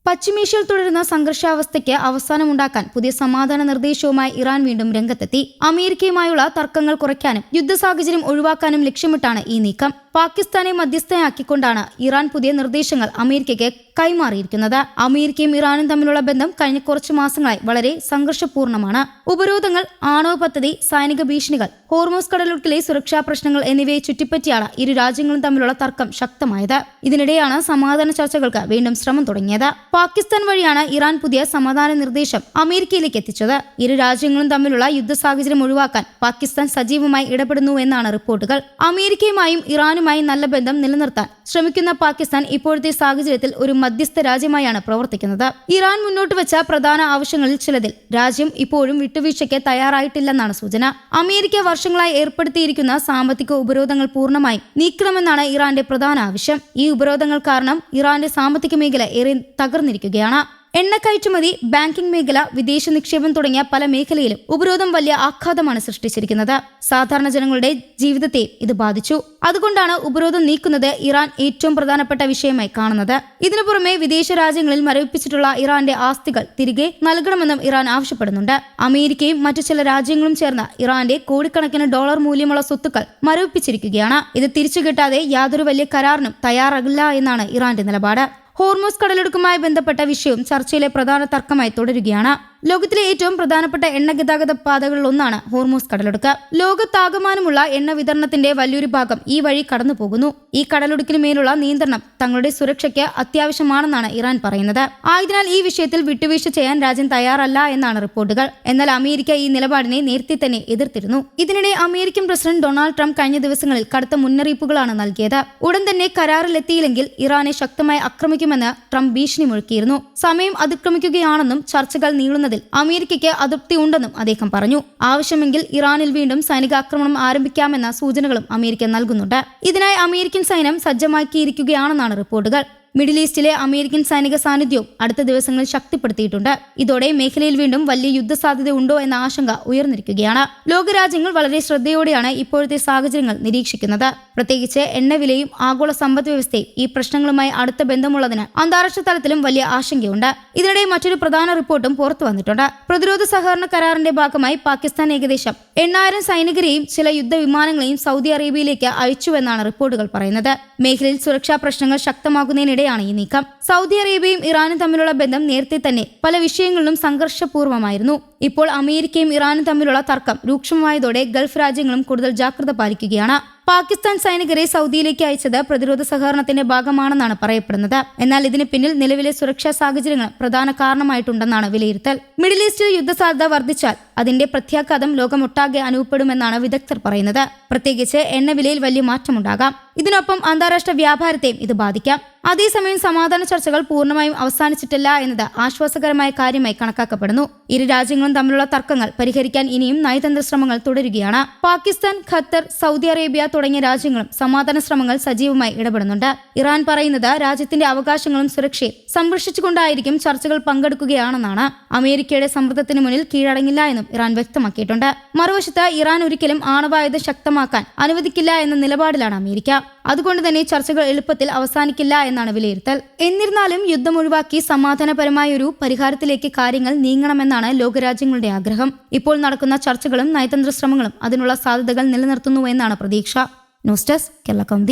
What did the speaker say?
പശ്ചിമേഷ്യയിൽ തുടരുന്ന സംഘർഷാവസ്ഥയ്ക്ക് അവസാനമുണ്ടാക്കാൻ പുതിയ സമാധാന നിർദ്ദേശവുമായി ഇറാൻ വീണ്ടും രംഗത്തെത്തി. അമേരിക്കയുമായുള്ള തർക്കങ്ങൾ കുറയ്ക്കാനും യുദ്ധ സാഹചര്യം ഒഴിവാക്കാനും ലക്ഷ്യമിട്ടാണ് ഈ നീക്കം. പാകിസ്ഥാനെ മധ്യസ്ഥയാക്കിക്കൊണ്ടാണ് ഇറാൻ പുതിയ നിർദ്ദേശങ്ങൾ അമേരിക്കയ്ക്ക് കൈമാറിയിരിക്കുന്നത്. അമേരിക്കയും ഇറാനും തമ്മിലുള്ള ബന്ധം കഴിഞ്ഞ കുറച്ചു മാസങ്ങളായി വളരെ സംഘർഷപൂർണ്ണമാണ്. ഉപരോധങ്ങൾ, ആണവ പദ്ധതി, സൈനിക ഭീഷണികൾ, ഹോർമൂസ് കടലിടുക്കിലെ സുരക്ഷാ പ്രശ്നങ്ങൾ എന്നിവയെ ചുറ്റിപ്പറ്റിയാണ് ഇരു രാജ്യങ്ങളും തമ്മിലുള്ള തർക്കം ശക്തമായത്. ഇതിനിടെയാണ് സമാധാന ചർച്ചകൾക്ക് വീണ്ടും ശ്രമം തുടങ്ങിയത്. പാകിസ്ഥാൻ വഴിയാണ് ഇറാൻ പുതിയ സമാധാന നിർദ്ദേശം അമേരിക്കയിലേക്ക് എത്തിച്ചത്. ഇരു രാജ്യങ്ങളും തമ്മിലുള്ള യുദ്ധ സാഹചര്യം ഒഴിവാക്കാൻ പാകിസ്ഥാൻ സജീവമായി ഇടപെടുന്നു എന്നാണ് റിപ്പോർട്ടുകൾ. അമേരിക്കയുമായും ഇറാനുമായി നല്ല ബന്ധം നിലനിർത്താൻ ശ്രമിക്കുന്ന പാകിസ്ഥാൻ ഇപ്പോഴത്തെ സാഹചര്യത്തിൽ ഒരു മധ്യസ്ഥ രാജ്യമായാണ് പ്രവർത്തിക്കുന്നത്. ഇറാൻ മുന്നോട്ട് വെച്ച പ്രധാന ആവശ്യങ്ങളിൽ ചിലതിൽ രാജ്യം ഇപ്പോഴും വിട്ടുവീഴ്ചയ്ക്ക് തയ്യാറായിട്ടില്ലെന്നാണ് സൂചന. അമേരിക്ക വർഷങ്ങളായി ഏർപ്പെടുത്തിയിരിക്കുന്ന സാമ്പത്തിക ഉപരോധങ്ങൾ പൂർണ്ണമായും നീക്കണമെന്നാണ് ഇറാന്റെ പ്രധാന ആവശ്യം. ഈ ഉപരോധങ്ങൾ കാരണം ഇറാന്റെ സാമ്പത്തിക മേഖല ഏറെ തകർന്നിരിക്കുകയാണ്. എണ്ണ കയറ്റുമതി, ബാങ്കിംഗ് മേഖല, വിദേശ നിക്ഷേപം തുടങ്ങിയ പല മേഖലയിലും ഉപരോധം വലിയ ആഘാതമാണ് സൃഷ്ടിച്ചിരിക്കുന്നത്. സാധാരണ ജനങ്ങളുടെ ജീവിതത്തെ ഇത് ബാധിച്ചു. അതുകൊണ്ടാണ് ഉപരോധം നീക്കുന്നത് ഇറാൻ ഏറ്റവും പ്രധാനപ്പെട്ട വിഷയമായി കാണുന്നത്. ഇതിനു പുറമെ വിദേശ രാജ്യങ്ങളിൽ മരവിപ്പിച്ചിട്ടുള്ള ഇറാന്റെ ആസ്തികൾ തിരികെ നൽകണമെന്നും ഇറാൻ ആവശ്യപ്പെടുന്നുണ്ട്. അമേരിക്കയും മറ്റു ചില രാജ്യങ്ങളും ചേർന്ന് ഇറാന്റെ കോടിക്കണക്കിന് ഡോളർ മൂല്യമുള്ള സ്വത്തുക്കൾ മരവിപ്പിച്ചിരിക്കുകയാണ്. ഇത് തിരിച്ചു കിട്ടാതെ യാതൊരു വലിയ കരാറിനും തയ്യാറാകില്ല എന്നാണ് ഇറാന്റെ നിലപാട്. ഹോർമൂസ് കടലിടുക്കുമായി ബന്ധപ്പെട്ട വിഷയവും ചർച്ചയിലെ പ്രധാന തർക്കമായി തുടരുകയാണ്. ലോകത്തിലെ ഏറ്റവും പ്രധാനപ്പെട്ട എണ്ണ ഗതാഗത പാതകളിൽ ഒന്നാണ് ഹോർമൂസ് കടലിടുക്ക്. ലോകത്താകമാനമുള്ള എണ്ണ വിതരണത്തിന്റെ വലിയൊരു ഭാഗം ഈ വഴി കടന്നു പോകുന്നു. ഈ കടലിടുക്കിന് മേലുള്ള നിയന്ത്രണം തങ്ങളുടെ സുരക്ഷയ്ക്ക് അത്യാവശ്യമാണെന്നാണ് ഇറാൻ പറയുന്നത്. ആയതിനാൽ ഈ വിഷയത്തിൽ വിട്ടുവീഴ്ച ചെയ്യാൻ രാജ്യം തയ്യാറല്ല എന്നാണ് റിപ്പോർട്ടുകൾ. എന്നാൽ അമേരിക്ക ഈ നിലപാടിനെ നേരത്തെ തന്നെ എതിർത്തിരുന്നു. ഇതിനിടെ അമേരിക്കൻ പ്രസിഡന്റ് ഡൊണാൾഡ് ട്രംപ് കഴിഞ്ഞ ദിവസങ്ങളിൽ കടുത്ത മുന്നറിയിപ്പുകളാണ് നൽകിയത്. ഉടൻ തന്നെ കരാറിലെത്തിയില്ലെങ്കിൽ ഇറാനെ ശക്തമായി ആക്രമിക്കുമെന്ന് ട്രംപ് ഭീഷണി മുഴക്കിയിരുന്നു. സമയം അതിക്രമിക്കുകയാണെന്നും ചർച്ചകൾ നീളുന്നതിൽ അമേരിക്കയ്ക്ക് അതൃപ്തിയുണ്ടെന്നും അദ്ദേഹം പറഞ്ഞു. ആവശ്യമെങ്കിൽ ഇറാനിൽ വീണ്ടും സൈനിക ആക്രമണം ആരംഭിക്കാമെന്ന സൂചനകളും അമേരിക്ക നൽകുന്നുണ്ട്. ഇതിനായി അമേരിക്കൻ സൈന്യം സജ്ജമാക്കിയിരിക്കുകയാണെന്നാണ് റിപ്പോർട്ടുകൾ. മിഡിൽ ഈസ്റ്റിലെ അമേരിക്കൻ സൈനിക സാന്നിധ്യവും അടുത്ത ദിവസങ്ങളിൽ ശക്തിപ്പെടുത്തിയിട്ടുണ്ട്. ഇതോടെ മേഖലയിൽ വീണ്ടും വലിയ യുദ്ധസാധ്യത ഉണ്ടോ എന്ന ആശങ്ക ഉയർന്നിരിക്കുകയാണ്. ലോകരാജ്യങ്ങൾ വളരെ ശ്രദ്ധയോടെയാണ് ഇപ്പോഴത്തെ സാഹചര്യങ്ങൾ നിരീക്ഷിക്കുന്നത്. പ്രത്യേകിച്ച് എണ്ണവിലയും ആഗോള സമ്പദ് വ്യവസ്ഥയും ഈ പ്രശ്നങ്ങളുമായി അടുത്ത ബന്ധമുള്ളതിനാൽ അന്താരാഷ്ട്ര തലത്തിലും വലിയ ആശങ്കയുണ്ട്. ഇതിനിടെ മറ്റൊരു പ്രധാന റിപ്പോർട്ടും പുറത്തു വന്നിട്ടുണ്ട്. പ്രതിരോധ സഹകരണ കരാറിന്റെ ഭാഗമായി പാകിസ്ഥാൻ ഏകദേശം 8000 സൈനികരെയും ചില യുദ്ധവിമാനങ്ങളെയും സൗദി അറേബ്യയിലേക്ക് അയച്ചുവെന്നാണ് റിപ്പോർട്ടുകൾ പറയുന്നത്. മേഖലയിൽ സുരക്ഷാ പ്രശ്നങ്ങൾ ശക്തമാകുന്നതിനിടെയാണ് ഈ നീക്കം. സൗദി അറേബ്യയും ഇറാനും തമ്മിലുള്ള ബന്ധം നേരത്തെ തന്നെ പല വിഷയങ്ങളിലും സംഘർഷപൂർവ്വമായിരുന്നു. ഇപ്പോൾ അമേരിക്കയും ഇറാനും തമ്മിലുള്ള തർക്കം രൂക്ഷമായതോടെ ഗൾഫ് രാജ്യങ്ങളും കൂടുതൽ ജാഗ്രത പാലിക്കുകയാണ്. പാകിസ്ഥാൻ സൈനികരെ സൗദിയിലേക്ക് അയച്ചത് പ്രതിരോധ സഹകരണത്തിന്റെ ഭാഗമാണെന്നാണ് പറയപ്പെടുന്നത്. എന്നാൽ ഇതിന് പിന്നിൽ നിലവിലെ സുരക്ഷാ സാഹചര്യങ്ങൾ പ്രധാന കാരണമായിട്ടുണ്ടെന്നാണ് വിലയിരുത്തൽ. മിഡിൽ ഈസ്റ്റിൽ യുദ്ധസാധ്യത വർദ്ധിച്ചാൽ അതിന്റെ പ്രത്യാഘാതം ലോകമൊട്ടാകെ അനുഭവപ്പെടുമെന്നാണ് വിദഗ്ധർ പറയുന്നത്. പ്രത്യേകിച്ച് എണ്ണവിലയിൽ വലിയ മാറ്റമുണ്ടാകാം. ഇതിനൊപ്പം അന്താരാഷ്ട്ര വ്യാപാരത്തെയും ഇത് ബാധിക്കാം. അതേസമയം സമാധാന ചർച്ചകൾ പൂർണ്ണമായും അവസാനിച്ചിട്ടില്ല എന്നത് ആശ്വാസകരമായ കാര്യമായി കണക്കാക്കപ്പെടുന്നു. ഇരു രാജ്യങ്ങളും തമ്മിലുള്ള തർക്കങ്ങൾ പരിഹരിക്കാൻ ഇനിയും നയതന്ത്ര ശ്രമങ്ങൾ തുടരുകയാണ്. പാകിസ്ഥാൻ, ഖത്തർ, സൗദി അറേബ്യ തുടങ്ങിയ രാജ്യങ്ങളും സമാധാന ശ്രമങ്ങൾ സജീവമായി ഇടപെടുന്നുണ്ട്. ഇറാൻ പറയുന്നത് രാജ്യത്തിന്റെ അവകാശങ്ങളും സുരക്ഷയും സംരക്ഷിച്ചുകൊണ്ടായിരിക്കും ചർച്ചകൾ പങ്കെടുക്കുകയാണെന്നാണ്. അമേരിക്കയുടെ സമ്മർദ്ദത്തിന് മുന്നിൽ കീഴടങ്ങില്ല എന്നും ഇറാൻ വ്യക്തമാക്കിയിട്ടുണ്ട്. മറുവശത്ത് ഇറാൻ ഒരിക്കലും ആണവായുധം ശക്തമാക്കാൻ അനുവദിക്കില്ല എന്ന നിലപാടിലാണ് അമേരിക്ക. അതുകൊണ്ട് തന്നെ ചർച്ചകൾ എളുപ്പത്തിൽ അവസാനിക്കില്ല എന്നാണ് വിലയിരുത്തൽ. എന്നിരുന്നാലും യുദ്ധം ഒഴിവാക്കി സമാധാനപരമായ ഒരു പരിഹാരത്തിലേക്ക് കാര്യങ്ങൾ നീങ്ങണമെന്നാണ് ലോകരാജ്യങ്ങളുടെ ആഗ്രഹം. ഇപ്പോൾ നടക്കുന്ന ചർച്ചകളും നയതന്ത്ര ശ്രമങ്ങളും അതിനുള്ള സാധ്യതകൾ നിലനിർത്തുന്നുവെന്നാണ് പ്രതീക്ഷ. News desk Kerala Kaumudi.